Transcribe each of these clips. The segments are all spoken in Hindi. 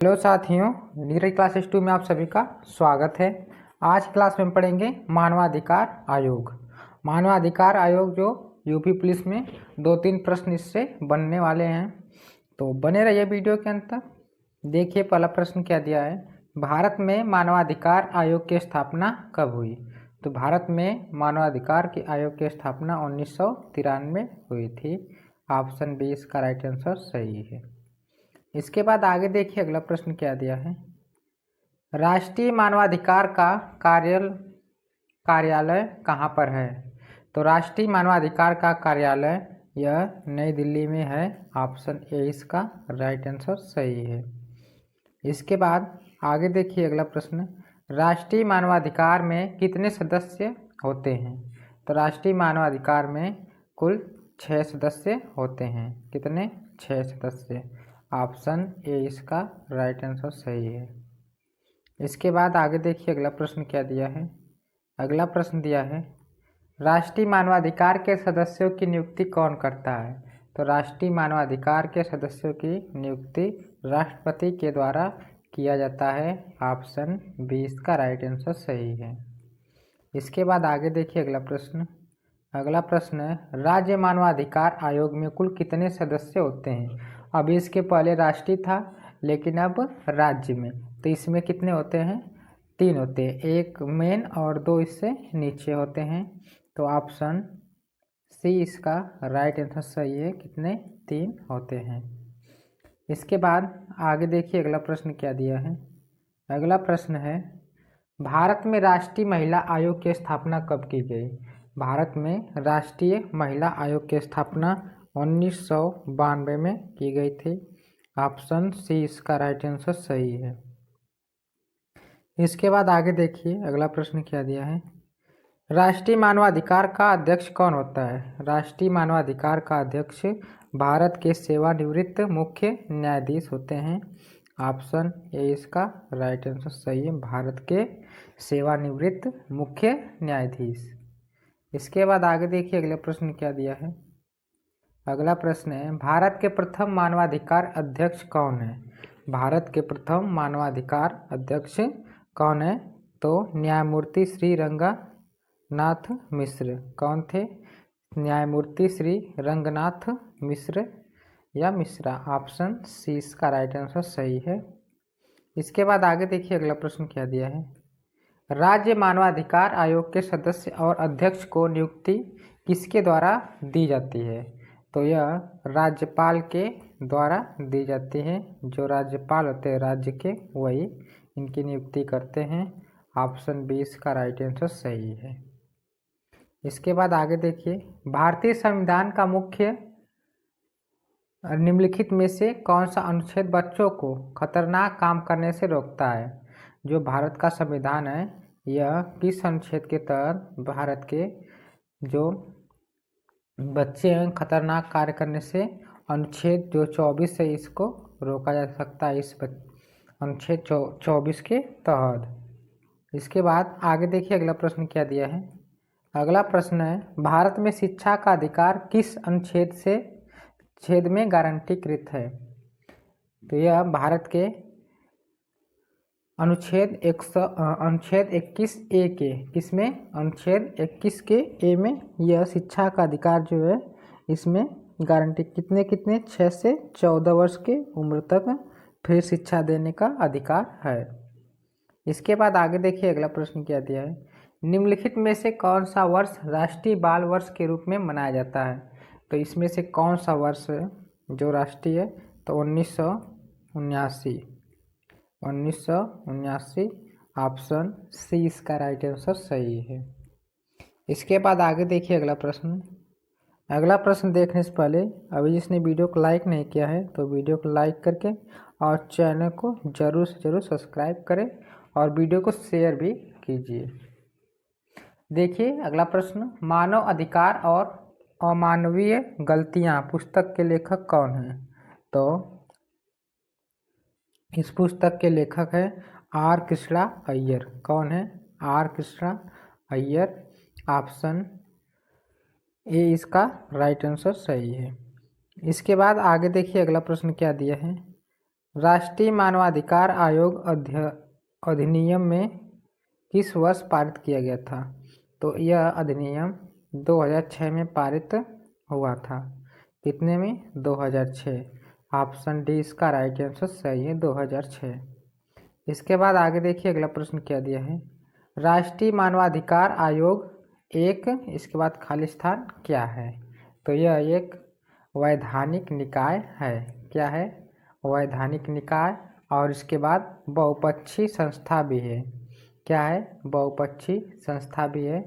हेलो साथियों, नीरज क्लासेस 2 में आप सभी का स्वागत है। आज क्लास में पढ़ेंगे मानवाधिकार आयोग। मानवाधिकार आयोग जो यूपी पुलिस में 2-3 प्रश्न इससे बनने वाले हैं, तो बने रहिए वीडियो के अंत तक। देखिए पहला प्रश्न क्या दिया है, भारत में मानवाधिकार आयोग की स्थापना कब हुई? तो भारत में मानवाधिकार के आयोग की स्थापना 1993 में हुई थी। ऑप्शन बी इसका राइट आंसर सही है। इसके बाद आगे देखिए अगला प्रश्न क्या दिया है, राष्ट्रीय मानवाधिकार का कार्यालय कहाँ पर है? तो राष्ट्रीय मानवाधिकार का कार्यालय यह नई दिल्ली में है। ऑप्शन ए इसका राइट आंसर सही है। इसके बाद आगे देखिए अगला प्रश्न, राष्ट्रीय मानवाधिकार में कितने सदस्य होते हैं? तो राष्ट्रीय मानवाधिकार में कुल 6 सदस्य होते हैं। कितने? 6 सदस्य। ऑप्शन ए इसका राइट आंसर सही है। इसके बाद आगे देखिए अगला प्रश्न क्या दिया है। अगला प्रश्न दिया है, राष्ट्रीय मानवाधिकार के सदस्यों की नियुक्ति कौन करता है? तो राष्ट्रीय मानवाधिकार के सदस्यों की नियुक्ति राष्ट्रपति के द्वारा किया जाता है। ऑप्शन बी इसका राइट आंसर सही है। इसके बाद आगे देखिए अगला प्रश्न। अगला प्रश्न है, राज्य मानवाधिकार आयोग में कुल कितने सदस्य होते हैं? अभी इसके पहले राष्ट्रीय था, लेकिन अब राज्य में, तो इसमें कितने होते हैं? 3 होते हैं, एक मेन और 2 इससे नीचे होते हैं। तो ऑप्शन सी इसका राइट आंसर सही है। कितने? 3 होते हैं। इसके बाद आगे देखिए अगला प्रश्न क्या दिया है। अगला प्रश्न है, भारत में राष्ट्रीय महिला आयोग की स्थापना कब की गई? भारत में राष्ट्रीय महिला आयोग की स्थापना 1992 में की गई थी। ऑप्शन सी इसका राइट आंसर सही है। इसके बाद आगे देखिए अगला प्रश्न क्या दिया है, राष्ट्रीय मानवाधिकार का अध्यक्ष कौन होता है? राष्ट्रीय मानवाधिकार का अध्यक्ष भारत के सेवानिवृत्त मुख्य न्यायाधीश होते हैं। ऑप्शन ए इसका राइट आंसर सही है, भारत के सेवानिवृत्त मुख्य न्यायाधीश। इसके बाद आगे देखिए अगला प्रश्न क्या दिया है। अगला प्रश्न है, भारत के प्रथम मानवाधिकार अध्यक्ष कौन है? भारत के प्रथम मानवाधिकार अध्यक्ष कौन है? तो न्यायमूर्ति श्री रंगनाथ मिश्र। कौन थे? न्यायमूर्ति श्री रंगनाथ मिश्र या मिश्रा। ऑप्शन सी इसका राइट आंसर सही है। इसके बाद आगे देखिए अगला प्रश्न क्या दिया है, राज्य मानवाधिकार आयोग के सदस्य और अध्यक्ष को नियुक्ति किसके द्वारा दी जाती है? तो यह राज्यपाल के द्वारा दी जाती है। जो राज्यपाल होते हैं राज्य के, वही इनकी नियुक्ति करते हैं। ऑप्शन बी इसका राइट आंसर सही है। इसके बाद आगे देखिए, भारतीय संविधान का मुख्य निम्नलिखित में से कौन सा अनुच्छेद बच्चों को खतरनाक काम करने से रोकता है? जो भारत का संविधान है, यह किस अनुच्छेद के तहत भारत के जो बच्चे हैं खतरनाक कार्य करने से, अनुच्छेद जो 24 है इसको रोका जा सकता है, इस अनुच्छेद 24 के तहत। इसके बाद आगे देखिए अगला प्रश्न क्या दिया है। अगला प्रश्न है, भारत में शिक्षा का अधिकार किस अनुच्छेद में गारंटीकृत है? तो यह भारत के अनुच्छेद 21 ए के, किसमें? अनुच्छेद 21 के ए में यह शिक्षा का अधिकार जो है इसमें गारंटी कितने 6 से 14 वर्ष के उम्र तक फ्री शिक्षा देने का अधिकार है। इसके बाद आगे देखिए अगला प्रश्न क्या दिया है, निम्नलिखित में से कौन सा वर्ष राष्ट्रीय बाल वर्ष के रूप में मनाया जाता है? तो इसमें से कौन सा वर्ष जो राष्ट्रीय है? तो 1979। ऑप्शन सी इसका राइट आंसर सही है। इसके बाद आगे देखिए अगला प्रश्न। अगला प्रश्न देखने से पहले अभी जिसने वीडियो को लाइक नहीं किया है तो वीडियो को लाइक करके और चैनल को जरूर से जरूर सब्सक्राइब करें और वीडियो को शेयर भी कीजिए। देखिए अगला प्रश्न, मानव अधिकार और अमानवीय गलतियां पुस्तक के लेखक कौन हैं? तो इस पुस्तक के लेखक है आर कृष्णा अय्यर। कौन है? R Krishna Iyer. Option A इसका राइट आंसर सही है। इसके बाद आगे देखिए अगला प्रश्न क्या दिया है। राष्ट्रीय मानवाधिकार आयोग अधिनियम में किस वर्ष पारित किया गया था? तो यह अधिनियम 2006 में पारित हुआ था। कितने में? 2006। ऑप्शन डी इसका राइट आंसर सही है, 2006। इसके बाद आगे देखिए अगला प्रश्न क्या दिया है। राष्ट्रीय मानवाधिकार आयोग एक, इसके बाद खाली स्थान क्या है? तो यह एक वैधानिक निकाय है। क्या है? वैधानिक निकाय। और इसके बाद बहुपक्षीय संस्था भी है। क्या है? बहुपक्षीय संस्था भी है।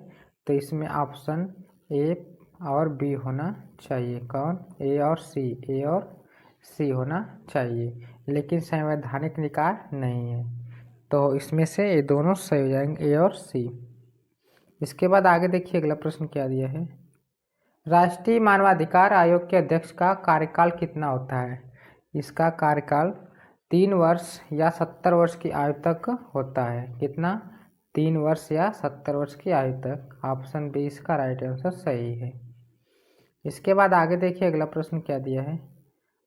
तो इसमें ऑप्शन ए और बी होना चाहिए। कौन? ए और सी। ए और सी होना चाहिए, लेकिन संवैधानिक निकाय नहीं है। तो इसमें से ये दोनों सही हो जाएंगे, ए और सी। इसके बाद आगे देखिए अगला प्रश्न क्या दिया है। राष्ट्रीय मानवाधिकार आयोग के अध्यक्ष का कार्यकाल कितना होता है? इसका कार्यकाल 3 वर्ष या 70 वर्ष की आयु तक होता है। कितना? 3 वर्ष या 70 वर्ष की आयु तक। ऑप्शन बी इसका राइट आंसर सही है। इसके बाद आगे देखिए अगला प्रश्न क्या दिया है।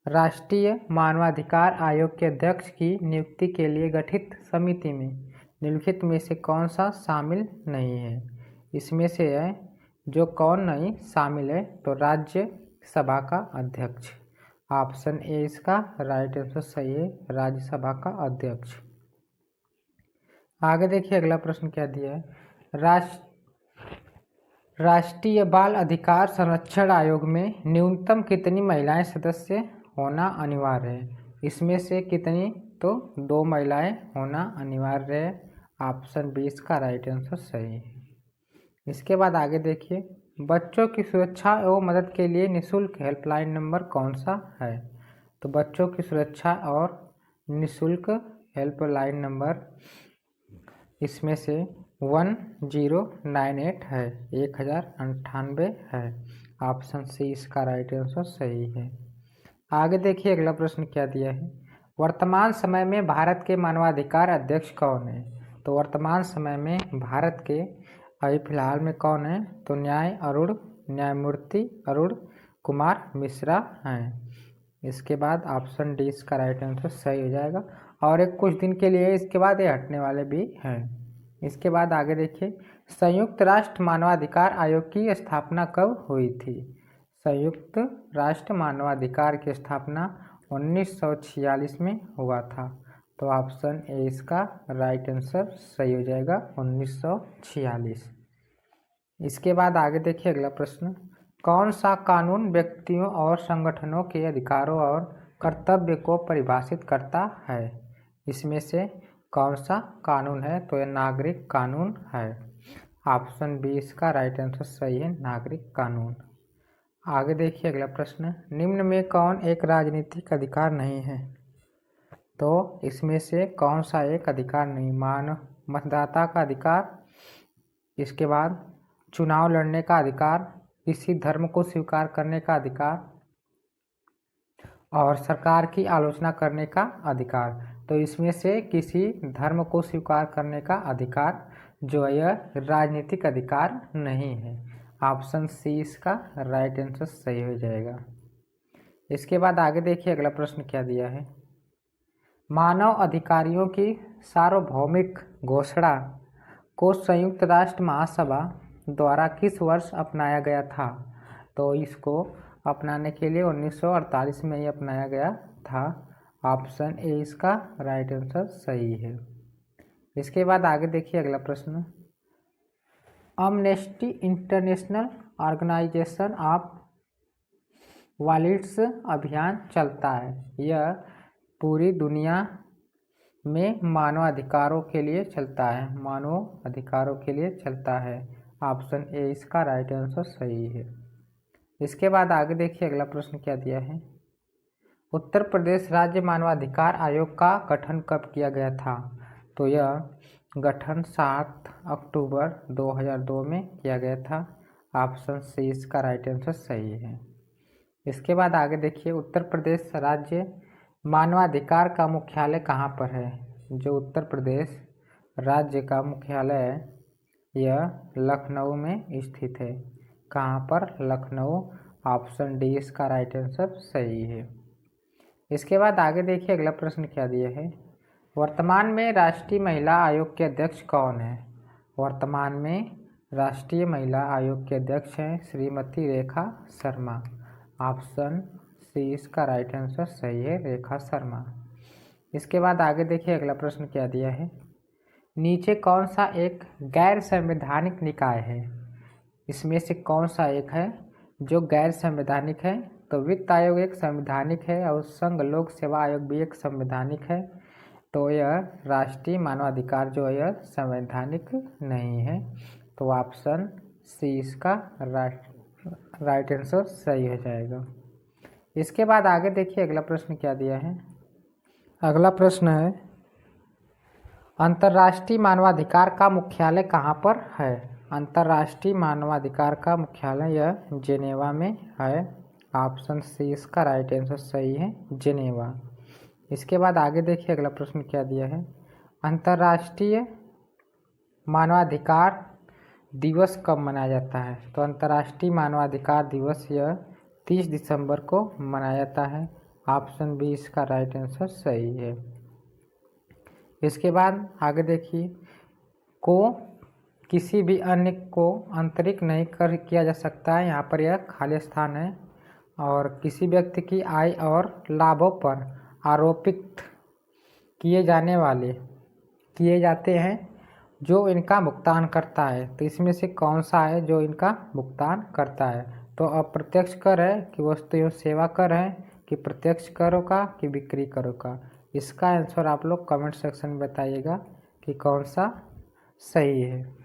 राष्ट्रीय मानवाधिकार आयोग के अध्यक्ष की नियुक्ति के लिए गठित समिति में निम्नलिखित में से कौन सा शामिल नहीं है? इसमें से है जो कौन नहीं शामिल है? तो राज्यसभा का अध्यक्ष। ऑप्शन ए इसका राइट आंसर सही है, राज्यसभा का अध्यक्ष। आगे देखिए अगला प्रश्न क्या दिया है। राष्ट्रीय बाल अधिकार संरक्षण आयोग में न्यूनतम कितनी महिलाएं सदस्य होना अनिवार्य है? इसमें से कितनी? तो 2 महिलाएं होना अनिवार्य है। ऑप्शन बी इसका राइट आंसर सही है। इसके बाद आगे देखिए, बच्चों की सुरक्षा एवं मदद के लिए निःशुल्क हेल्पलाइन नंबर कौन सा है? तो बच्चों की सुरक्षा और निःशुल्क हेल्पलाइन नंबर इसमें से 1098 है, 1098 है। ऑप्शन सी इसका राइट आंसर सही है। आगे देखिए अगला प्रश्न क्या दिया है। वर्तमान समय में भारत के मानवाधिकार अध्यक्ष कौन है? तो वर्तमान समय में भारत के अभी फिलहाल में कौन है? तो न्यायमूर्ति अरुण कुमार मिश्रा हैं। इसके बाद ऑप्शन डी इसका राइट आंसर सही हो जाएगा। और एक कुछ दिन के लिए इसके बाद ये हटने वाले भी हैं। इसके बाद आगे देखिए, संयुक्त राष्ट्र मानवाधिकार आयोग की स्थापना कब हुई थी? संयुक्त राष्ट्र मानवाधिकार की स्थापना 1946 में हुआ था। तो ऑप्शन ए इसका राइट आंसर सही हो जाएगा, 1946। इसके बाद आगे देखिए अगला प्रश्न, कौन सा कानून व्यक्तियों और संगठनों के अधिकारों और कर्तव्य को परिभाषित करता है? इसमें से कौन सा कानून है? तो यह नागरिक कानून है। ऑप्शन बी इसका राइट आंसर सही है, नागरिक कानून। आगे देखिए अगला प्रश्न, निम्न में कौन एक राजनीतिक अधिकार नहीं है? तो इसमें से कौन सा एक अधिकार नहीं? मतदाता का अधिकार, इसके बाद चुनाव लड़ने का अधिकार, किसी धर्म को स्वीकार करने का अधिकार और सरकार की आलोचना करने का अधिकार। तो इसमें से किसी धर्म को स्वीकार करने का अधिकार जो है यह राजनीतिक अधिकार नहीं है। ऑप्शन सी इसका राइट आंसर सही हो जाएगा। इसके बाद आगे देखिए अगला प्रश्न क्या दिया है। मानव अधिकारों की सार्वभौमिक घोषणा को संयुक्त राष्ट्र महासभा द्वारा किस वर्ष अपनाया गया था? तो इसको अपनाने के लिए 1948 में ही अपनाया गया था। ऑप्शन ए इसका राइट आंसर सही है। इसके बाद आगे देखिए अगला प्रश्न, Amnesty International organisation of volunteers अभियान चलता है। यह पूरी दुनिया में मानवाधिकारों के लिए चलता है, मानव अधिकारों के लिए चलता है। ऑप्शन ए इसका राइट आंसर सही है। इसके बाद आगे देखिए अगला प्रश्न क्या दिया है। उत्तर प्रदेश राज्य मानवाधिकार आयोग का गठन कब किया गया था? तो यह गठन 7 अक्टूबर 2002 में किया गया था। ऑप्शन सी इसका राइट आंसर सही है। इसके बाद आगे देखिए, उत्तर प्रदेश राज्य मानवाधिकार का मुख्यालय कहाँ पर है? जो उत्तर प्रदेश राज्य का मुख्यालय है यह लखनऊ में स्थित है। कहाँ पर? लखनऊ। ऑप्शन डी इसका राइट आंसर सही है। इसके बाद आगे देखिए अगला प्रश्न क्या दिया है। वर्तमान में राष्ट्रीय महिला आयोग के अध्यक्ष कौन है? वर्तमान में राष्ट्रीय महिला आयोग के अध्यक्ष हैं श्रीमती रेखा शर्मा। ऑप्शन सी इसका राइट आंसर सही है, रेखा शर्मा। इसके बाद आगे देखिए अगला प्रश्न क्या दिया है। नीचे कौन सा एक गैर संवैधानिक निकाय है? इसमें से कौन सा एक है जो गैर संवैधानिक है? तो वित्त आयोग एक संवैधानिक है और संघ लोक सेवा आयोग भी एक संवैधानिक है। तो यह राष्ट्रीय मानवाधिकार जो है यह संवैधानिक नहीं है। तो ऑप्शन सी इसका राइट आंसर सही हो जाएगा। इसके बाद आगे देखिए अगला प्रश्न क्या दिया है। अगला प्रश्न है, अंतर्राष्ट्रीय मानवाधिकार का मुख्यालय कहाँ पर है? अंतर्राष्ट्रीय मानवाधिकार का मुख्यालय यह जेनेवा में है। ऑप्शन सी इसका राइट आंसर सही है, जेनेवा। इसके बाद आगे देखिए अगला प्रश्न क्या दिया है। अंतर्राष्ट्रीय मानवाधिकार दिवस कब मनाया जाता है? तो अंतर्राष्ट्रीय मानवाधिकार दिवस यह 30 दिसंबर को मनाया जाता है। ऑप्शन बी इसका राइट आंसर सही है। इसके बाद आगे देखिए, को किसी भी अन्य को आंतरिक नहीं किया जा सकता है। यहाँ पर यह खाली स्थान है। और किसी व्यक्ति की आय और लाभों पर आरोपित किए जाते हैं जो इनका भुगतान करता है। तो इसमें से कौन सा है जो इनका भुगतान करता है? तो अप्रत्यक्ष कर है कि वस्तु एवं सेवा कर है कि प्रत्यक्ष करों का कि बिक्री करों का? इसका आंसर आप लोग कमेंट सेक्शन में बताइएगा कि कौन सा सही है।